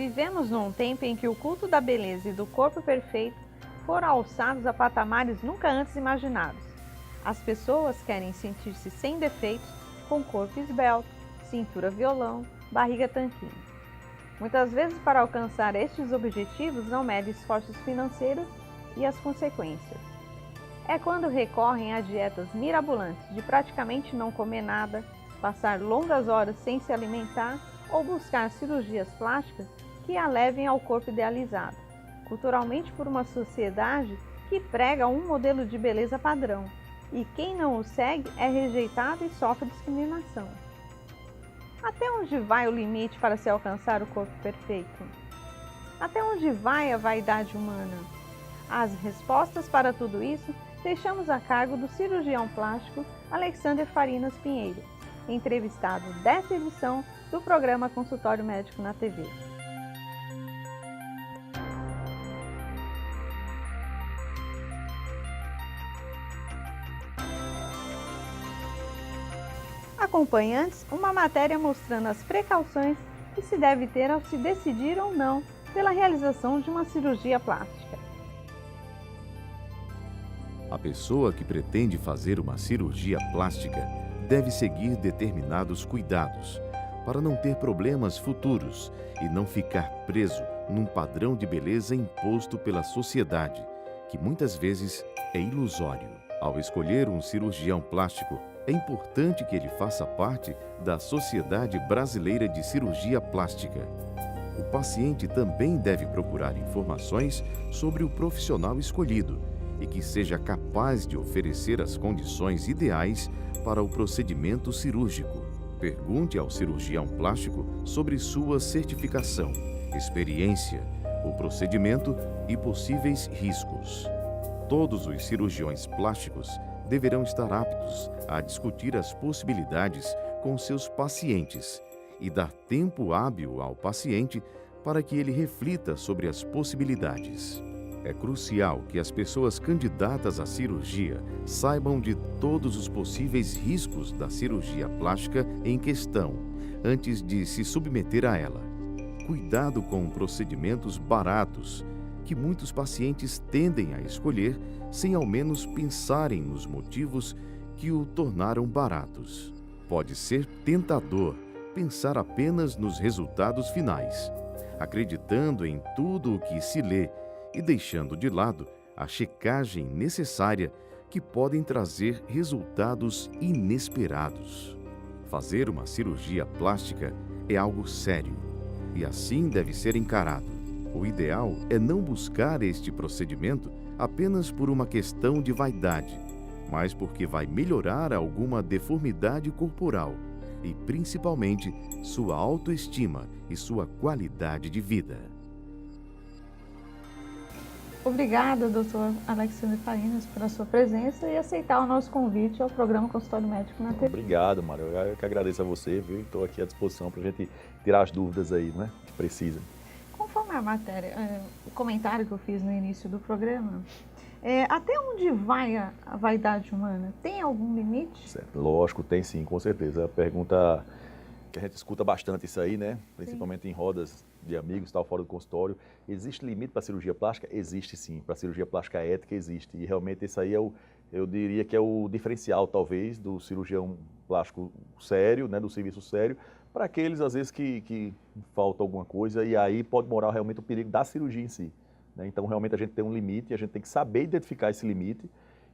Vivemos num tempo em que o culto da beleza e do corpo perfeito foram alçados a patamares nunca antes imaginados. As pessoas querem sentir-se sem defeitos, com corpo esbelto, cintura violão, barriga tanquinho. Muitas vezes, para alcançar estes objetivos, não medem esforços financeiros e as consequências. É quando recorrem a dietas mirabolantes de praticamente não comer nada, passar longas horas sem se alimentar ou buscar cirurgias plásticas que a levem ao corpo idealizado, culturalmente por uma sociedade que prega um modelo de beleza padrão, e quem não o segue é rejeitado e sofre discriminação. Até onde vai o limite para se alcançar o corpo perfeito? Até onde vai a vaidade humana? As respostas para tudo isso deixamos a cargo do cirurgião plástico Alexander Farinas Pinheiro, entrevistado desta edição do programa Consultório Médico na TV. Acompanhe antes uma matéria mostrando as precauções que se deve ter ao se decidir ou não pela realização de uma cirurgia plástica. A pessoa que pretende fazer uma cirurgia plástica deve seguir determinados cuidados para não ter problemas futuros e não ficar preso num padrão de beleza imposto pela sociedade, que muitas vezes é ilusório. Ao escolher um cirurgião plástico, é importante que ele faça parte da Sociedade Brasileira de Cirurgia Plástica. O paciente também deve procurar informações sobre o profissional escolhido e que seja capaz de oferecer as condições ideais para o procedimento cirúrgico. Pergunte ao cirurgião plástico sobre sua certificação, experiência, o procedimento e possíveis riscos. Todos os cirurgiões plásticos deverão estar aptos a discutir as possibilidades com seus pacientes e dar tempo hábil ao paciente para que ele reflita sobre as possibilidades. É crucial que as pessoas candidatas à cirurgia saibam de todos os possíveis riscos da cirurgia plástica em questão, antes de se submeter a ela. Cuidado com procedimentos baratos, que muitos pacientes tendem a escolher sem ao menos pensarem nos motivos que o tornaram baratos. Pode ser tentador pensar apenas nos resultados finais, acreditando em tudo o que se lê e deixando de lado a checagem necessária que podem trazer resultados inesperados. Fazer uma cirurgia plástica é algo sério e assim deve ser encarado. O ideal é não buscar este procedimento apenas por uma questão de vaidade, mas porque vai melhorar alguma deformidade corporal e, principalmente, sua autoestima e sua qualidade de vida. Obrigada, Dr. Alexander Farinas, pela sua presença e aceitar o nosso convite ao programa Consultório Médico na TV. Obrigado, Mário. Eu que agradeço a você, viu? Estou aqui à disposição para a gente tirar as dúvidas aí, né, que precisa. Conforme a matéria, o comentário que eu fiz no início do programa, até onde vai a vaidade humana? Tem algum limite? Certo. Lógico, tem sim, com certeza. A pergunta que a gente escuta bastante isso aí, né? Principalmente em rodas de amigos, tal, fora do consultório. Existe limite para a cirurgia plástica? Existe sim. Para a cirurgia plástica ética existe. E realmente isso aí eu diria que é o diferencial, talvez, do cirurgião plástico sério, né? Do serviço sério, para aqueles, às vezes, que falta alguma coisa e aí pode morar realmente o perigo da cirurgia em si, né? Então, realmente, a gente tem um limite e a gente tem que saber identificar esse limite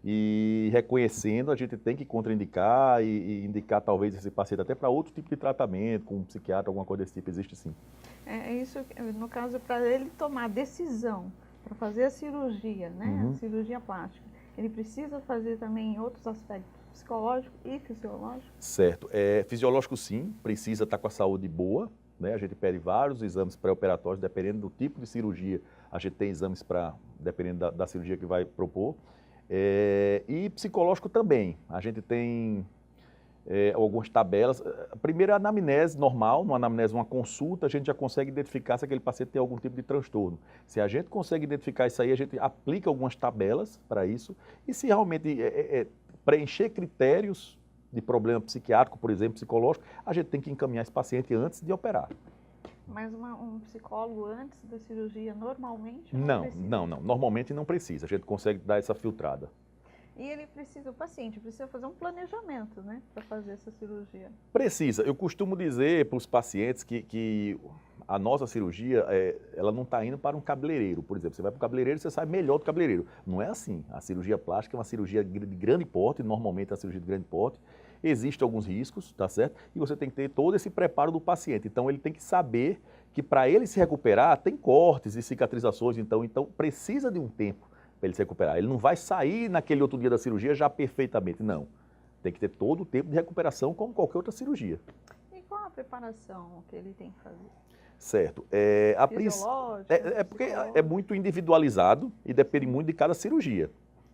e, reconhecendo, a gente tem que contraindicar e indicar, talvez, esse paciente até para outro tipo de tratamento, com um psiquiatra, alguma coisa desse tipo, existe sim. É isso, no caso, para ele tomar a decisão para fazer a cirurgia, né? A cirurgia plástica, ele precisa fazer também outros aspectos psicológico e fisiológico? Certo. Fisiológico sim, precisa estar com a saúde boa, né? A gente pede vários exames pré-operatórios, dependendo do tipo de cirurgia, a gente tem exames dependendo da cirurgia que vai propor. E psicológico também, a gente tem algumas tabelas. Primeiro, a anamnese normal, numa anamnese, uma consulta, a gente já consegue identificar se aquele paciente tem algum tipo de transtorno. Se a gente consegue identificar isso aí, a gente aplica algumas tabelas para isso, e se realmente preencher critérios de problema psiquiátrico, por exemplo, psicológico, a gente tem que encaminhar esse paciente antes de operar. Mas um psicólogo antes da cirurgia normalmente Não, precisa? não, não. Normalmente não precisa. A gente consegue dar essa filtrada. E ele precisa, o paciente precisa fazer um planejamento, né, para fazer essa cirurgia. Precisa. Eu costumo dizer para os pacientes que a nossa cirurgia, ela não está indo para um cabeleireiro. Por exemplo, você vai para o cabeleireiro e você sai melhor do cabeleireiro. Não é assim. A cirurgia plástica é uma cirurgia de grande porte, normalmente é uma cirurgia de grande porte. Existem alguns riscos, tá certo? E você tem que ter todo esse preparo do paciente. Então, ele tem que saber que para ele se recuperar, tem cortes e cicatrizações, então precisa de um tempo para ele se recuperar. Ele não vai sair naquele outro dia da cirurgia já perfeitamente, não. Tem que ter todo o tempo de recuperação como qualquer outra cirurgia. E qual a preparação que ele tem que fazer? Certo. Fisiológica, Porque é psicológica? muito individualizado e depende muito de cada cirurgia,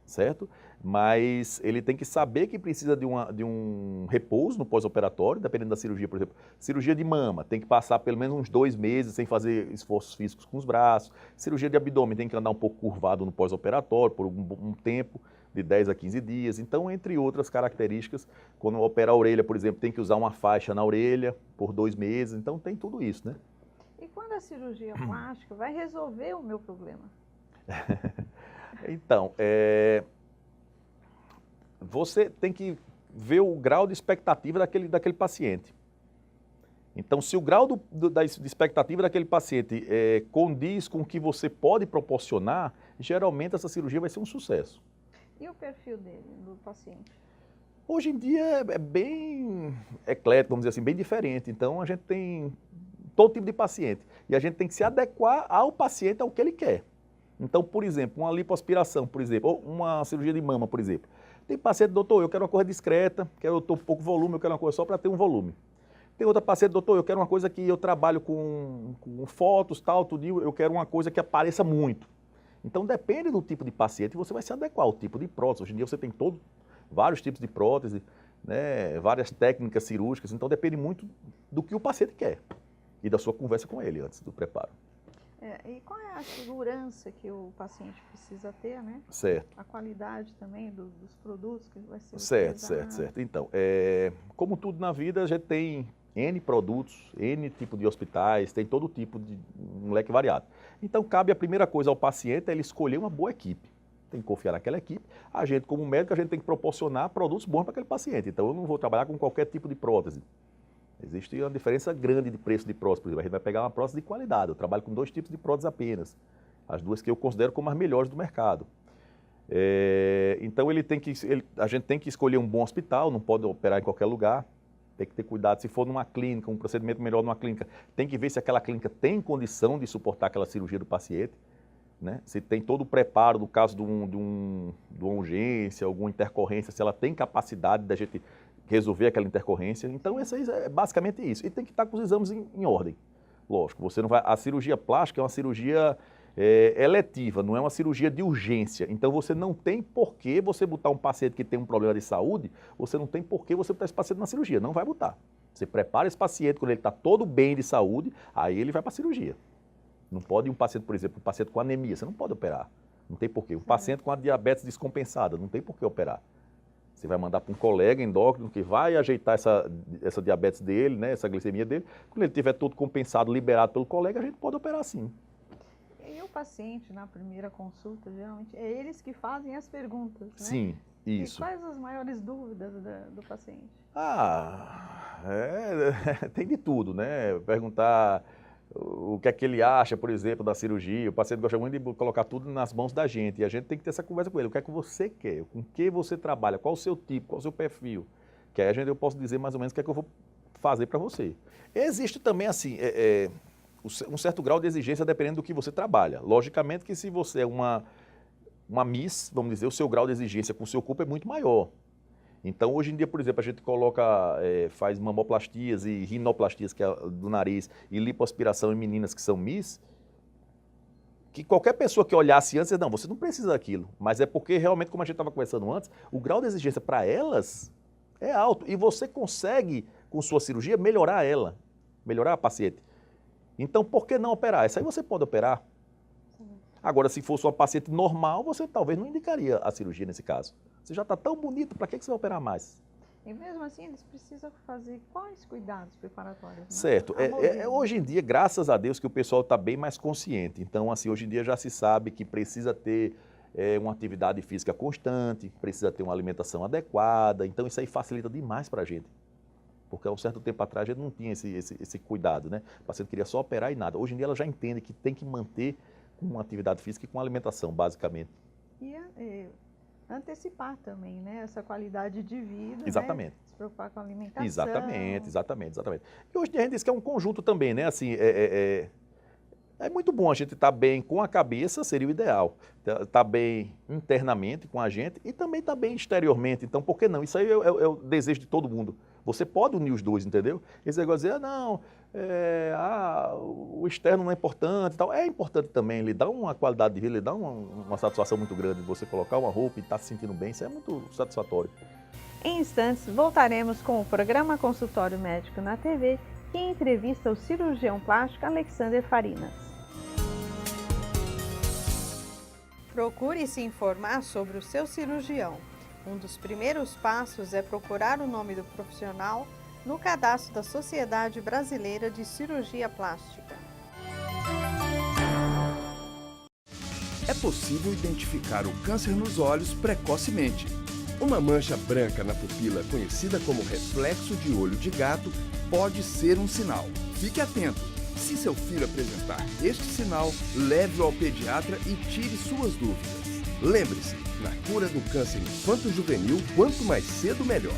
certo? Mas ele tem que saber que precisa de um repouso no pós-operatório, dependendo da cirurgia, por exemplo. Cirurgia de mama, tem que passar pelo menos uns 2 meses sem fazer esforços físicos com os braços. Cirurgia de abdômen, tem que andar um pouco curvado no pós-operatório por um tempo, de 10 a 15 dias. Então, entre outras características, quando opera a orelha, por exemplo, tem que usar uma faixa na orelha por 2 meses. Então, tem tudo isso, né? E quando a cirurgia plástica vai resolver o meu problema? Então, você tem que ver o grau de expectativa daquele paciente. Então, se o grau de expectativa daquele paciente condiz com o que você pode proporcionar, geralmente essa cirurgia vai ser um sucesso. E o perfil dele, do paciente? Hoje em dia é bem eclético, vamos dizer assim, bem diferente. Então, a gente tem todo tipo de paciente. E a gente tem que se adequar ao paciente, ao que ele quer. Então, por exemplo, uma lipoaspiração, por exemplo, ou uma cirurgia de mama, por exemplo. Tem paciente, doutor, eu quero uma coisa discreta, quero ter pouco volume, eu quero uma coisa só para ter um volume. Tem outra paciente, doutor, eu quero uma coisa que eu trabalho com fotos, tal, tudo, eu quero uma coisa que apareça muito. Então, depende do tipo de paciente, você vai se adequar ao tipo de prótese. Hoje em dia você tem vários tipos de prótese, né, várias técnicas cirúrgicas, então depende muito do que o paciente quer e da sua conversa com ele antes do preparo. E qual é a segurança que o paciente precisa ter, né? Certo. A qualidade também dos produtos que vai ser Certo. Então, como tudo na vida, a gente tem N produtos, N tipo de hospitais, tem todo tipo de um leque variado. Então, cabe a primeira coisa ao paciente, ele escolher uma boa equipe. Tem que confiar naquela equipe. A gente, como médico, a gente tem que proporcionar produtos bons para aquele paciente. Então, eu não vou trabalhar com qualquer tipo de prótese. Existe uma diferença grande de preço de prótese. Por exemplo, a gente vai pegar uma prótese de qualidade. Eu trabalho com 2 tipos de prótese apenas. As 2 que eu considero como as melhores do mercado. Então, a gente tem que escolher um bom hospital, não pode operar em qualquer lugar. Tem que ter cuidado. Se for numa clínica, um procedimento melhor numa clínica, tem que ver se aquela clínica tem condição de suportar aquela cirurgia do paciente. Né? Se tem todo o preparo no caso de uma urgência, alguma intercorrência, se ela tem capacidade da gente resolver aquela intercorrência. Então, é basicamente isso. E tem que estar com os exames em ordem. Lógico, você não vai. A cirurgia plástica é uma cirurgia eletiva, não é uma cirurgia de urgência. Então, você não tem por que você botar um paciente que tem um problema de saúde, você não tem por que você botar esse paciente na cirurgia. Não vai botar. Você prepara esse paciente quando ele está todo bem de saúde, aí ele vai para a cirurgia. Não pode um paciente, por exemplo, um paciente com anemia, você não pode operar. Não tem porquê. Um paciente com a diabetes descompensada, não tem por que operar. Você vai mandar para um colega endócrino que vai ajeitar essa diabetes dele, né, essa glicemia dele. Quando ele tiver tudo compensado, liberado pelo colega, a gente pode operar sim. E o paciente, na primeira consulta, geralmente, é eles que fazem as perguntas, né? Sim, isso. E quais as maiores dúvidas do paciente? Tem de tudo, né? Perguntar o que é que ele acha, por exemplo, da cirurgia. O paciente gosta muito de colocar tudo nas mãos da gente. E a gente tem que ter essa conversa com ele. O que é que você quer? Com que você trabalha? Qual o seu tipo? Qual o seu perfil? Que aí eu posso dizer mais ou menos o que é que eu vou fazer para você. Existe também, assim, um certo grau de exigência dependendo do que você trabalha. Logicamente que se você é uma Miss, vamos dizer, o seu grau de exigência com o seu corpo é muito maior. Então, hoje em dia, por exemplo, a gente faz mamoplastias e rinoplastias, que é do nariz, e lipoaspiração em meninas que são Miss, que qualquer pessoa que olhasse antes, não, você não precisa daquilo. Mas é porque, realmente, como a gente estava conversando antes, o grau de exigência para elas é alto. E você consegue, com sua cirurgia, melhorar ela, melhorar a paciente. Então, por que não operar? Essa aí você pode operar. Agora, se fosse uma paciente normal, você talvez não indicaria a cirurgia nesse caso. Você já está tão bonito, para que você vai operar mais? E mesmo assim eles precisam fazer quais cuidados preparatórios? Né? Certo. A modelo. Hoje em dia, graças a Deus, que o pessoal está bem mais consciente. Então, assim, hoje em dia já se sabe que precisa ter uma atividade física constante, precisa ter uma alimentação adequada. Então, isso aí facilita demais para a gente. Porque há um certo tempo atrás a gente não tinha esse cuidado, né? O paciente queria só operar e nada. Hoje em dia ela já entende que tem que manter com uma atividade física e com alimentação, basicamente. E antecipar também, né? Essa qualidade de vida, Exatamente. Né? Se preocupar com a alimentação. Exatamente. E hoje em dia a gente diz que é um conjunto também, né? Assim, é muito bom a gente estar bem com a cabeça, seria o ideal. Estar bem internamente com a gente e também estar bem exteriormente. Então, por que não? Isso aí é o desejo de todo mundo. Você pode unir os dois, entendeu? Esse negócio de dizer, o externo não é importante e tal. É importante também, lhe dá uma qualidade de vida, lhe dá uma satisfação muito grande de você colocar uma roupa e estar se sentindo bem. Isso é muito satisfatório. Em instantes, voltaremos com o programa Consultório Médico na TV, que entrevista o cirurgião plástico Alexander Farinas. Procure se informar sobre o seu cirurgião. Um dos primeiros passos é procurar o nome do profissional no cadastro da Sociedade Brasileira de Cirurgia Plástica. É possível identificar o câncer nos olhos precocemente. Uma mancha branca na pupila, conhecida como reflexo de olho de gato, pode ser um sinal. Fique atento. Se seu filho apresentar este sinal, leve-o ao pediatra e tire suas dúvidas. Lembre-se, na cura do câncer infanto-juvenil, quanto mais cedo, melhor.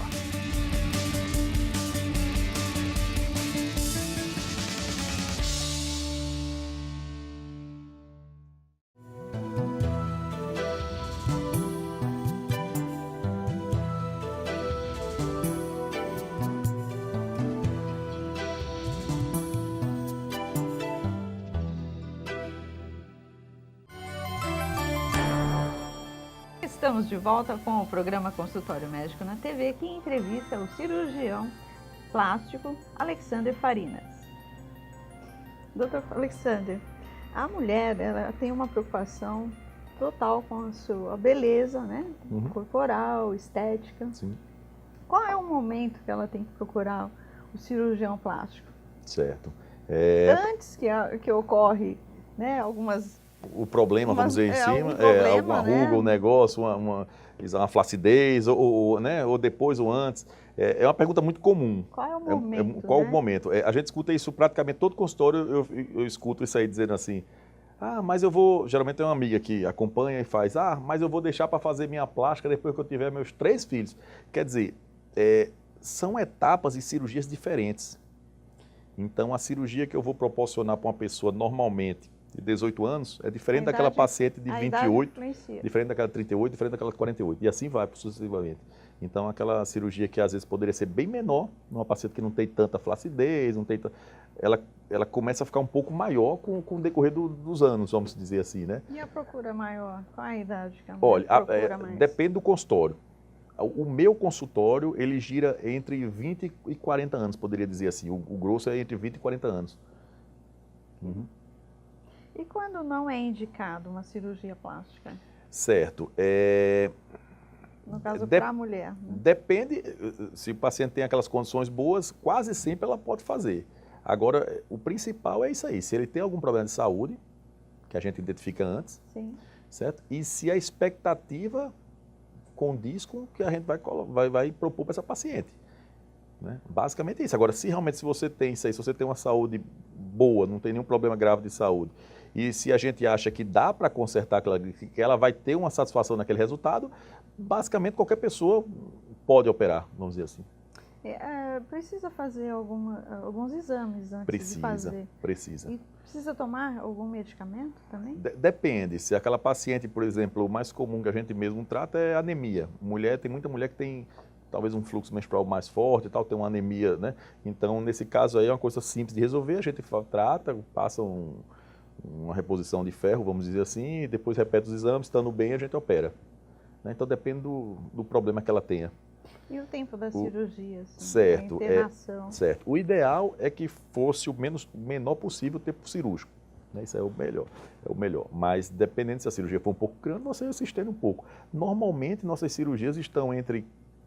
Estamos de volta com o programa Consultório Médico na TV, que entrevista o cirurgião plástico Alexander Farinas. Dr. Alexander, a mulher ela tem uma preocupação total com a sua beleza, né? Corporal, estética. Sim. Qual é o momento que ela tem que procurar o cirurgião plástico? Certo. Antes que ocorre, né, algumas... O problema, vamos dizer, em cima, alguma ruga, né? um negócio, uma flacidez, ou depois ou antes. É uma pergunta muito comum. Qual é o momento? Qual né? o momento? A gente escuta isso praticamente todo consultório, eu escuto isso aí dizendo assim, mas eu vou, geralmente tem uma amiga que acompanha e faz, mas eu vou deixar para fazer minha plástica depois que eu tiver meus 3 filhos. Quer dizer, são etapas e cirurgias diferentes. Então, a cirurgia que eu vou proporcionar para uma pessoa normalmente de 18 anos é diferente daquela paciente de 28, diferente daquela de 38, diferente daquela de 48, e assim vai sucessivamente. Então, aquela cirurgia que às vezes poderia ser bem menor, numa paciente que não tem tanta flacidez, ela começa a ficar um pouco maior com o decorrer dos anos, vamos dizer assim, né? E a procura maior? Qual a idade que a mulher procura mais? Depende do consultório. O meu consultório, ele gira entre 20 e 40 anos, poderia dizer assim. O grosso é entre 20 e 40 anos. E quando não é indicado uma cirurgia plástica? Certo. No caso, para a mulher. Né? Depende, se o paciente tem aquelas condições boas, quase sempre ela pode fazer. Agora, o principal é isso aí. Se ele tem algum problema de saúde, que a gente identifica antes, sim, certo? E se a expectativa condiz com o que a gente vai propor para essa paciente. Né? Basicamente é isso. Agora, se realmente você tem isso aí, se você tem uma saúde boa, não tem nenhum problema grave de saúde, e se a gente acha que dá para consertar que ela vai ter uma satisfação naquele resultado, basicamente qualquer pessoa pode operar, vamos dizer assim. Precisa fazer alguns exames antes de fazer? Precisa. E precisa tomar algum medicamento também? Depende. Se aquela paciente, por exemplo, o mais comum que a gente mesmo trata é anemia. Tem muita mulher que tem talvez um fluxo menstrual mais forte e tal, tem uma anemia, né? Então, nesse caso aí é uma coisa simples de resolver, a gente trata, passa uma reposição de ferro, vamos dizer assim, e depois repete os exames, estando bem a gente opera. Né? Então, depende do problema que ela tenha. E o tempo da cirurgia? Assim, certo. A internação? Certo. O ideal é que fosse o menor possível o tempo cirúrgico. Né? Isso é o melhor. Mas, dependendo se a cirurgia for um pouco grande, você se estende um pouco. Normalmente, nossas cirurgias estão entre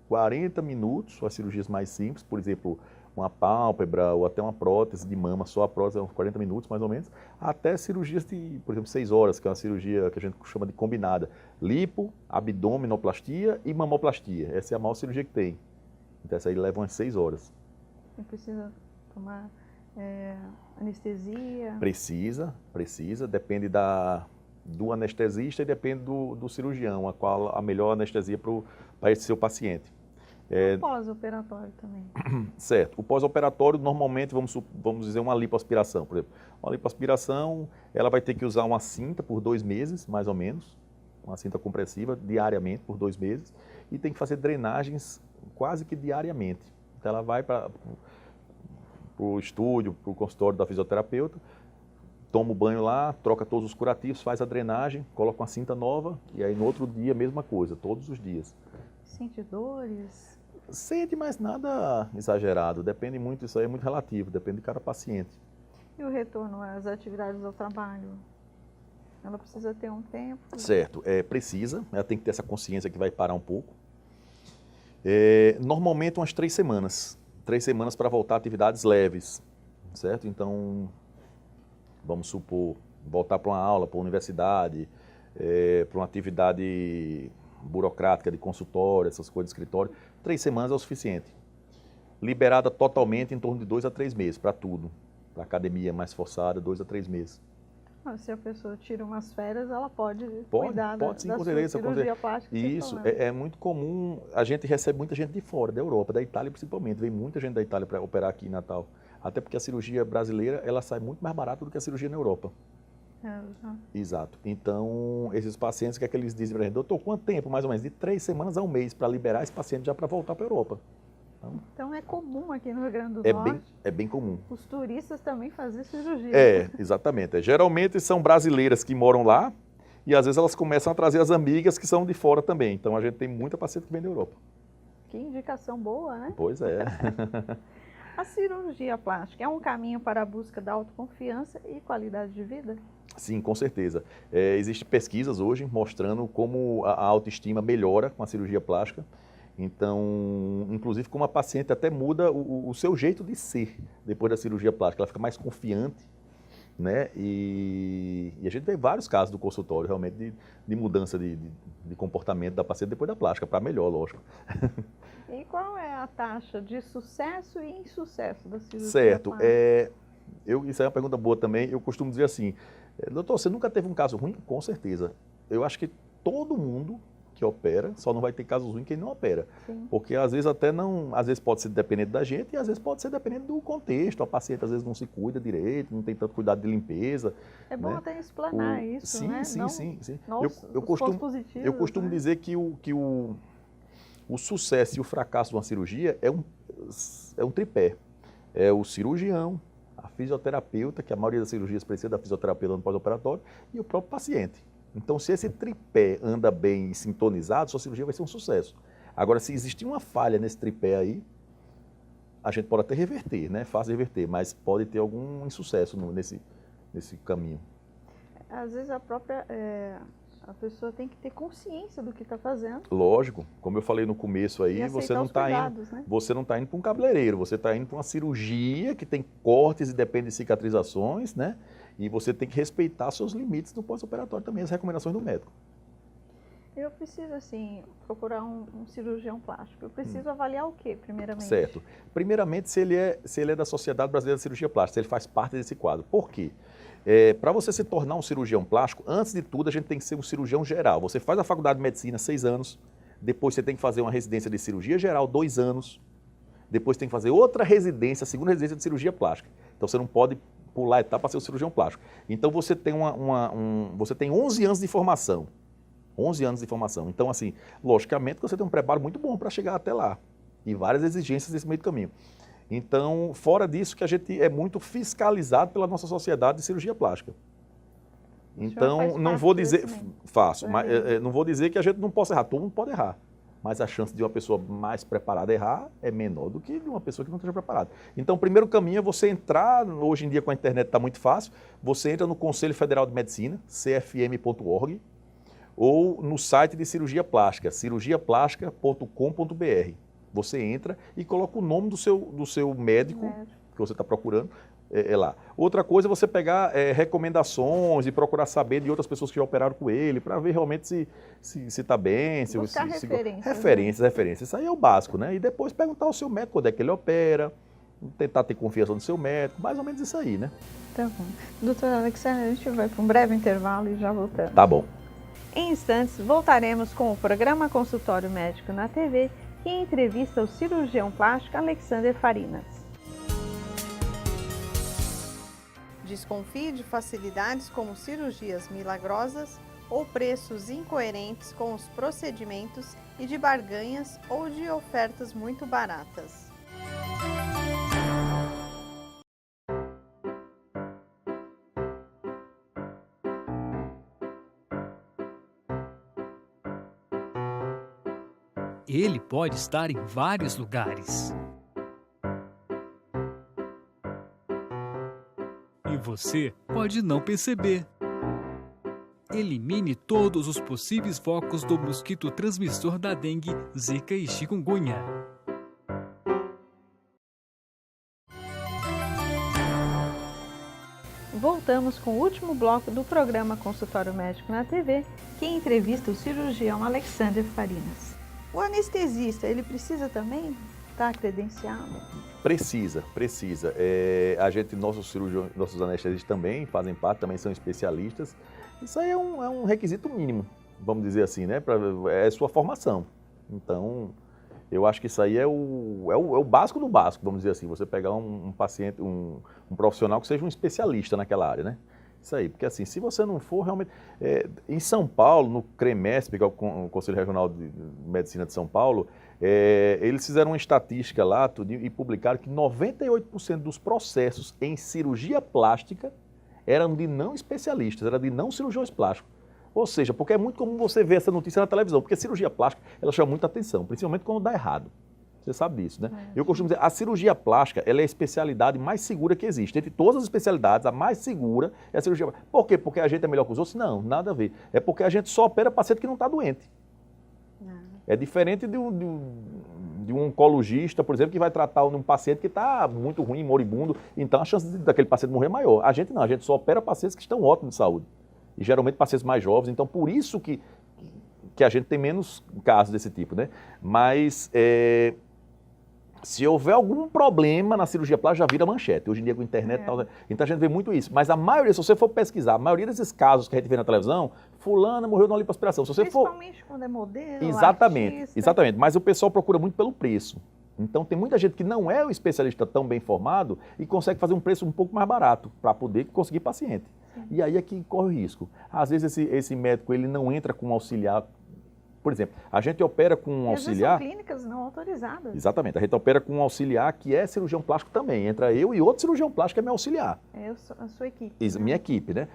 40 minutos, as cirurgias mais simples, por exemplo, uma pálpebra ou até uma prótese de mama, só a prótese é uns 40 minutos mais ou menos, até cirurgias de, por exemplo, 6 horas, que é uma cirurgia que a gente chama de combinada. Lipo, abdominoplastia e mamoplastia. Essa é a maior cirurgia que tem. Então essa aí leva umas 6 horas. Não precisa tomar anestesia? Precisa, depende do anestesista e depende do cirurgião, qual a melhor anestesia para esse seu paciente. Pós-operatório também. Certo. O pós-operatório, normalmente, vamos dizer, uma lipoaspiração, por exemplo. Uma lipoaspiração, ela vai ter que usar uma cinta por 2 meses, mais ou menos, uma cinta compressiva, diariamente, por 2 meses, e tem que fazer drenagens quase que diariamente. Então, ela vai para o estúdio, para o consultório da fisioterapeuta, toma o banho lá, troca todos os curativos, faz a drenagem, coloca uma cinta nova, e aí no outro dia, mesma coisa, todos os dias. Sente dores? Sente, mas nada exagerado. Depende muito, isso aí é muito relativo, depende de cada paciente. E o retorno às atividades ao trabalho? Ela precisa ter um tempo? Certo, precisa, ela tem que ter essa consciência que vai parar um pouco. Normalmente umas 3 semanas. 3 semanas para voltar a atividades leves, certo? Então, vamos supor, voltar para uma aula, para uma universidade, para uma atividade burocrática de consultório, essas coisas de escritório, 3 semanas é o suficiente. Liberada totalmente em torno de 2 a 3 meses, para tudo. Para academia mais forçada, 2 a 3 meses. Se a pessoa tira umas férias, ela pode Sim, cuidar da com sua certeza, cirurgia plástica. Isso, é muito comum, a gente recebe muita gente de fora, da Europa, da Itália principalmente, vem muita gente da Itália para operar aqui em Natal. Até porque a cirurgia brasileira, ela sai muito mais barata do que a cirurgia na Europa. Exato. Então, esses pacientes, o que é que eles dizem para a gente? Doutor, quanto tempo, mais ou menos? De 3 semanas a 1 mês para liberar esse paciente já para voltar para a Europa. Então é comum aqui no Rio Grande do Norte. É bem comum. Os turistas também fazem cirurgia. Exatamente. Geralmente são brasileiras que moram lá e às vezes elas começam a trazer as amigas que são de fora também. Então a gente tem muita paciente que vem da Europa. Que indicação boa, né? Pois é. A cirurgia plástica é um caminho para a busca da autoconfiança e qualidade de vida? Sim, com certeza. Existem pesquisas hoje mostrando como a autoestima melhora com a cirurgia plástica. Então, inclusive, como a paciente até muda o seu jeito de ser depois da cirurgia plástica. Ela fica mais confiante, né? E a gente vê vários casos do consultório, realmente, de mudança de comportamento da paciente depois da plástica, para melhor, lógico. E qual é a taxa de sucesso e insucesso da cirurgia Certo. plástica? Isso é uma pergunta boa também. Eu costumo dizer assim, doutor, você nunca teve um caso ruim? Com certeza. Eu acho que todo mundo que opera, só não vai ter casos ruins quem não opera. Sim. Porque às vezes às vezes pode ser dependente da gente e às vezes pode ser dependente do contexto. A paciente às vezes não se cuida direito, não tem tanto cuidado de limpeza. É bom, né, até explanar isso, né? Sim. Eu costumo dizer que o sucesso e o fracasso de uma cirurgia é um tripé. É o cirurgião, a fisioterapeuta, que a maioria das cirurgias precisa da fisioterapeuta no pós-operatório, e o próprio paciente. Então, se esse tripé anda bem sintonizado, sua cirurgia vai ser um sucesso. Agora, se existir uma falha nesse tripé aí, a gente pode até reverter, né? Fácil reverter, mas pode ter algum insucesso nesse caminho. Às vezes a pessoa tem que ter consciência do que está fazendo. Lógico, como eu falei no começo aí, você não está indo para um cabeleireiro, você está indo para uma cirurgia que tem cortes e depende de cicatrizações, né? E você tem que respeitar seus limites no pós-operatório também, as recomendações do médico. Eu preciso, assim, procurar um cirurgião plástico. Eu preciso avaliar o quê, primeiramente? Certo. Primeiramente, se ele é da Sociedade Brasileira de Cirurgia Plástica, se ele faz parte desse quadro. Por quê? Para você se tornar um cirurgião plástico, antes de tudo, a gente tem que ser um cirurgião geral. Você faz a faculdade de medicina 6 anos, depois você tem que fazer uma residência de cirurgia geral 2 anos, depois tem que fazer outra residência, a segunda residência de cirurgia plástica. Então você não pode pular a etapa para ser um cirurgião plástico. Então você tem você tem 11 anos de formação. 11 anos de formação. Então, assim, logicamente você tem um preparo muito bom para chegar até lá. E várias exigências nesse meio do caminho. Então, fora disso, que a gente é muito fiscalizado pela nossa sociedade de cirurgia plástica. Então, não vou dizer... Faço, mas não vou dizer que a gente não possa errar. Todo mundo pode errar. Mas a chance de uma pessoa mais preparada errar é menor do que de uma pessoa que não esteja preparada. Então, o primeiro caminho é você entrar, hoje em dia com a internet está muito fácil, você entra no Conselho Federal de Medicina, cfm.org, ou no site de cirurgia plástica, cirurgiaplástica.com.br. Você entra e coloca o nome do seu médico que você está procurando lá. Outra coisa é você pegar recomendações e procurar saber de outras pessoas que já operaram com ele, para ver realmente se está bem. Buscar referências. Referências. Isso aí é o básico, né? E depois perguntar ao seu médico quando é que ele opera, tentar ter confiança no seu médico, mais ou menos isso aí, né? Tá bom. Doutor Alexandre, a gente vai para um breve intervalo e já voltamos. Tá bom. Em instantes, voltaremos com o programa Consultório Médico na TV, que entrevista o cirurgião plástico Alexander Farinas. Desconfie de facilidades como cirurgias milagrosas ou preços incoerentes com os procedimentos e de barganhas ou de ofertas muito baratas. Ele pode estar em vários lugares. E você pode não perceber. Elimine todos os possíveis focos do mosquito transmissor da dengue, zika e chikungunya. Voltamos com o último bloco do programa Consultório Médico na TV, que entrevista o cirurgião Alexander Farinas. O anestesista, ele precisa também estar credenciado? Precisa. Nossos anestesistas também fazem parte, também são especialistas. Isso aí é um requisito mínimo, vamos dizer assim, né? É sua formação. Então, eu acho que isso aí é o básico do básico, vamos dizer assim. Você pegar um paciente, um profissional que seja um especialista naquela área, né? Isso aí, porque assim, se você não for realmente... em São Paulo, no CREMESP, que é o Conselho Regional de Medicina de São Paulo, eles fizeram uma estatística lá e publicaram que 98% dos processos em cirurgia plástica eram de não especialistas, eram de não cirurgiões plásticos. Ou seja, porque é muito comum você ver essa notícia na televisão, porque a cirurgia plástica, ela chama muita atenção, principalmente quando dá errado. Você sabe disso, né? Eu costumo dizer, a cirurgia plástica, ela é a especialidade mais segura que existe. Entre todas as especialidades, a mais segura é a cirurgia plástica. Por quê? Porque a gente é melhor que os outros? Não, nada a ver. É porque a gente só opera paciente que não está doente. É diferente de um oncologista, por exemplo, que vai tratar um paciente que está muito ruim, moribundo, então a chance daquele paciente morrer é maior. A gente não, a gente só opera pacientes que estão ótimos de saúde. E geralmente pacientes mais jovens, então por isso que a gente tem menos casos desse tipo, né? Mas se houver algum problema na cirurgia plástica, já vira manchete. Hoje em dia com a internet e tal, então a gente vê muito isso. Mas a maioria, se você for pesquisar, a maioria desses casos que a gente vê na televisão, fulana morreu de uma lipoaspiração. Se você Principalmente quando é modelo, Exatamente. Mas o pessoal procura muito pelo preço. Então tem muita gente que não é o especialista tão bem formado e consegue fazer um preço um pouco mais barato para poder conseguir paciente. Sim. E aí é que corre o risco. Às vezes esse médico ele não entra com um auxiliar. Por exemplo, a gente opera com um auxiliar... Às vezes são clínicas não autorizadas. Exatamente. A gente opera com um auxiliar que é cirurgião plástico também. Entra eu e outro cirurgião plástico que é meu auxiliar. A sua equipe. Minha equipe, né?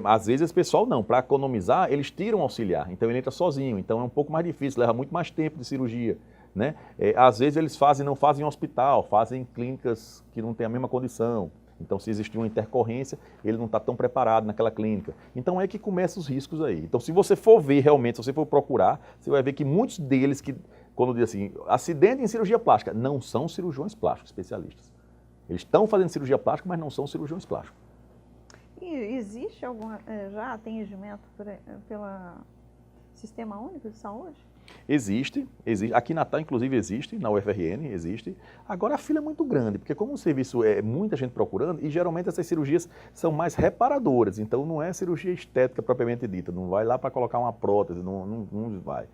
Às vezes esse pessoal não. Para economizar, eles tiram o auxiliar. Então ele entra sozinho. Então é um pouco mais difícil, leva muito mais tempo de cirurgia. Né? Às vezes eles não fazem em hospital, fazem em clínicas que não têm a mesma condição. Então, se existir uma intercorrência, ele não está tão preparado naquela clínica. Então, é que começam os riscos aí. Então, se você for ver realmente, se você for procurar, você vai ver que muitos deles, quando diz assim, acidente em cirurgia plástica, não são cirurgiões plásticos especialistas. Eles estão fazendo cirurgia plástica, mas não são cirurgiões plásticos. E existe algum já atendimento pelo Sistema Único de Saúde? Existe. Aqui em Natal, inclusive, existe, na UFRN existe. Agora a fila é muito grande, porque como o serviço é muita gente procurando, e geralmente essas cirurgias são mais reparadoras, então não é cirurgia estética propriamente dita, não vai lá para colocar uma prótese, não vai.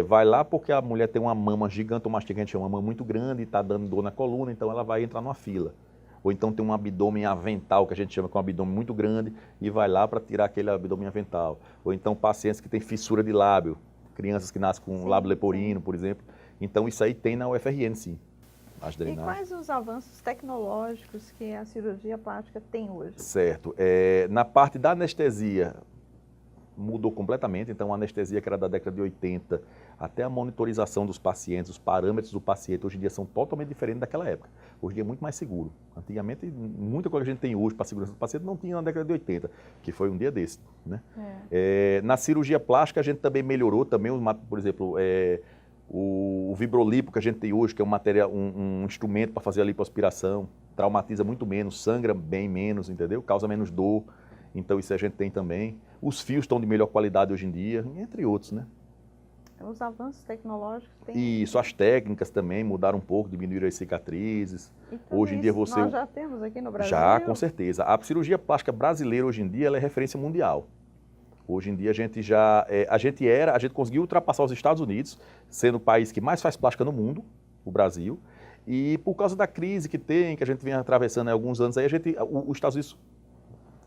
Vai lá porque a mulher tem uma mama gigantomástica, que a gente chama uma mama muito grande e está dando dor na coluna, então ela vai entrar numa fila. Ou então tem um abdômen avental, que a gente chama que é um abdômen muito grande, e vai lá para tirar aquele abdômen avental. Ou então pacientes que têm fissura de lábio, crianças que nascem com lábio leporino, por exemplo. Então, isso aí tem na UFRN, sim. As drenagens. E quais os avanços tecnológicos que a cirurgia plástica tem hoje? Certo. Na parte da anestesia, mudou completamente. Então, a anestesia que era da década de 80, até a monitorização dos pacientes, os parâmetros do paciente, hoje em dia são totalmente diferentes daquela época. Hoje em dia é muito mais seguro. Antigamente, muita coisa que a gente tem hoje para a segurança do paciente não tinha na década de 80, que foi um dia desse. Né? Na cirurgia plástica, a gente também melhorou, por exemplo, o vibrolipo que a gente tem hoje, que é um instrumento para fazer a lipoaspiração, traumatiza muito menos, sangra bem menos, entendeu? Causa menos dor. Então isso a gente tem também. Os fios estão de melhor qualidade hoje em dia, entre outros, né? Os avanços tecnológicos têm... Isso, as técnicas também mudaram um pouco, diminuíram as cicatrizes. Hoje em dia você... Nós já temos aqui no Brasil? Já, com certeza. A cirurgia plástica brasileira hoje em dia ela é referência mundial. Hoje em dia a gente conseguiu ultrapassar os Estados Unidos, sendo o país que mais faz plástica no mundo, o Brasil. E por causa da crise que a gente vem atravessando há alguns anos, aí os Estados Unidos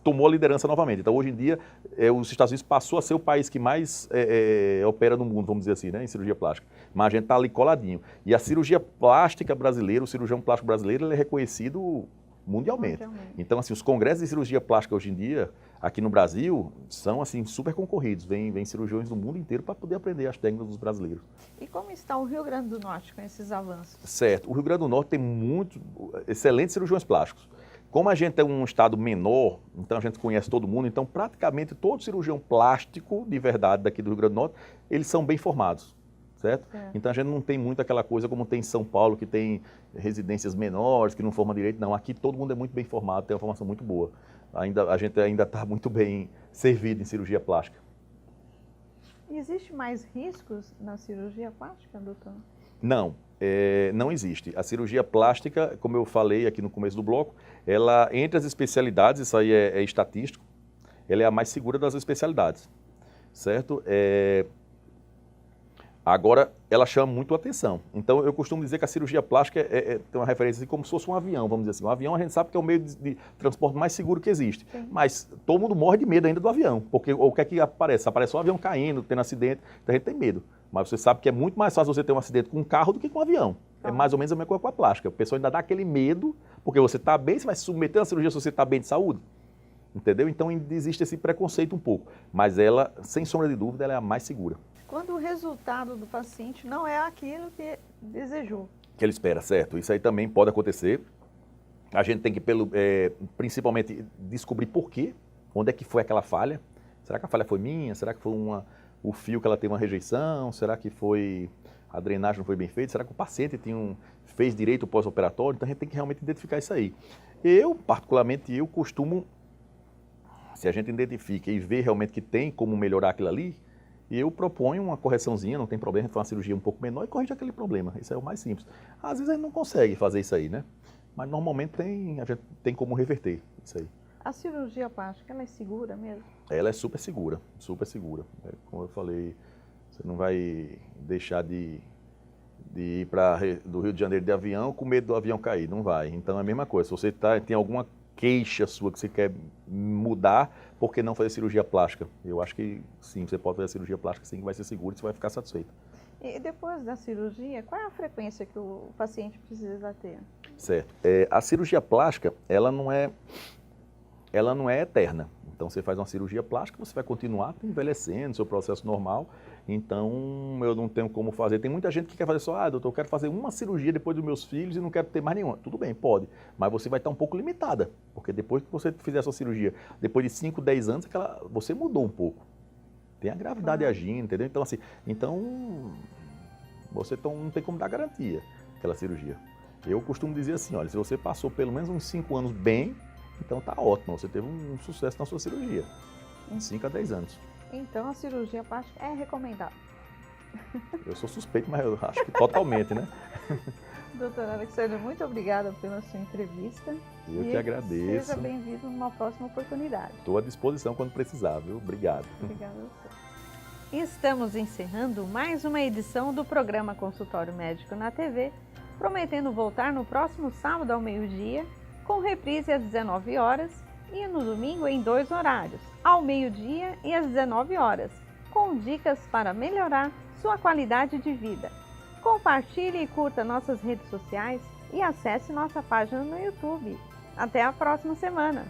tomou a liderança novamente. Então, hoje em dia, os Estados Unidos passou a ser o país que mais opera no mundo, vamos dizer assim, né, em cirurgia plástica. Mas a gente está ali coladinho. E a cirurgia plástica brasileira, o cirurgião plástico brasileiro, ele é reconhecido mundialmente. Então, assim, os congressos de cirurgia plástica hoje em dia, aqui no Brasil, são assim, super concorridos. Vem cirurgiões do mundo inteiro para poder aprender as técnicas dos brasileiros. E como está o Rio Grande do Norte com esses avanços? Certo. O Rio Grande do Norte tem excelentes cirurgiões plásticos. Como a gente é um estado menor, então a gente conhece todo mundo, então praticamente todo cirurgião plástico de verdade daqui do Rio Grande do Norte, eles são bem formados, certo? Então a gente não tem muito aquela coisa como tem em São Paulo, que tem residências menores, que não formam direito, não. Aqui todo mundo é muito bem formado, tem uma formação muito boa. A gente ainda está muito bem servido em cirurgia plástica. Existe mais riscos na cirurgia plástica, doutor? Não. Não existe. A cirurgia plástica, como eu falei aqui no começo do bloco, ela, entre as especialidades, isso aí é estatístico, ela é a mais segura das especialidades, certo? Agora, ela chama muito a atenção. Então, eu costumo dizer que a cirurgia plástica tem uma referência assim, como se fosse um avião, vamos dizer assim. Um avião a gente sabe que é o meio de transporte mais seguro que existe. Sim. Mas todo mundo morre de medo ainda do avião, porque o que é que aparece? Aparece um avião caindo, tendo acidente, então a gente tem medo. Mas você sabe que é muito mais fácil você ter um acidente com um carro do que com um avião. É mais ou menos a mesma coisa com a plástica. A pessoa ainda dá aquele medo, porque você está bem, você vai se submeter à cirurgia se você está bem de saúde. Entendeu? Então existe esse preconceito um pouco. Mas ela, sem sombra de dúvida, ela é a mais segura. Quando o resultado do paciente não é aquilo que desejou. Que ele espera, certo. Isso aí também pode acontecer. A gente tem que, principalmente, descobrir por quê, onde é que foi aquela falha. Será que a falha foi minha? Será que foi o fio que ela teve uma rejeição? Será que a drenagem não foi bem feita? Será que o paciente fez direito o pós-operatório? Então a gente tem que realmente identificar isso aí. Particularmente, costumo, se a gente identifica e vê realmente que tem como melhorar aquilo ali, eu proponho uma correçãozinha, não tem problema, a gente faz uma cirurgia um pouco menor e corrige aquele problema. Isso é o mais simples. Às vezes a gente não consegue fazer isso aí, né? Mas normalmente a gente tem como reverter isso aí. A cirurgia plástica, ela é segura mesmo? Ela é super segura, super segura. Como eu falei, você não vai deixar de ir do Rio de Janeiro de avião com medo do avião cair, não vai. Então é a mesma coisa, se você tem alguma queixa sua que você quer mudar, por que não fazer cirurgia plástica? Eu acho que sim, você pode fazer cirurgia plástica sim, que vai ser seguro e você vai ficar satisfeito. E depois da cirurgia, qual é a frequência que o paciente precisa ter? Certo. A cirurgia plástica, ela não é eterna. Então, você faz uma cirurgia plástica, você vai continuar envelhecendo, seu processo normal. Então, eu não tenho como fazer. Tem muita gente que quer fazer só, doutor, eu quero fazer uma cirurgia depois dos meus filhos e não quero ter mais nenhuma. Tudo bem, pode. Mas você vai estar um pouco limitada. Porque depois que você fizer a sua cirurgia, depois de 5, 10 anos, você mudou um pouco. Tem a gravidade agindo, entendeu? Então, assim, você não tem como dar garantia àquela cirurgia. Eu costumo dizer assim, olha, se você passou pelo menos uns 5 anos bem, então tá ótimo, você teve um sucesso na sua cirurgia, em 5 a 10 anos. Então a cirurgia plástica é recomendada? Eu sou suspeito, mas eu acho que totalmente, né? Doutor Alexandre, muito obrigada pela sua entrevista. Eu que agradeço. Seja bem-vindo numa próxima oportunidade. Estou à disposição quando precisar, viu? Obrigado. Obrigada a você. Estamos encerrando mais uma edição do programa Consultório Médico na TV, prometendo voltar no próximo sábado ao meio-dia, com reprise às 19 horas e no domingo em 2 horários, ao meio-dia e às 19 horas, com dicas para melhorar sua qualidade de vida. Compartilhe e curta nossas redes sociais e acesse nossa página no YouTube. Até a próxima semana!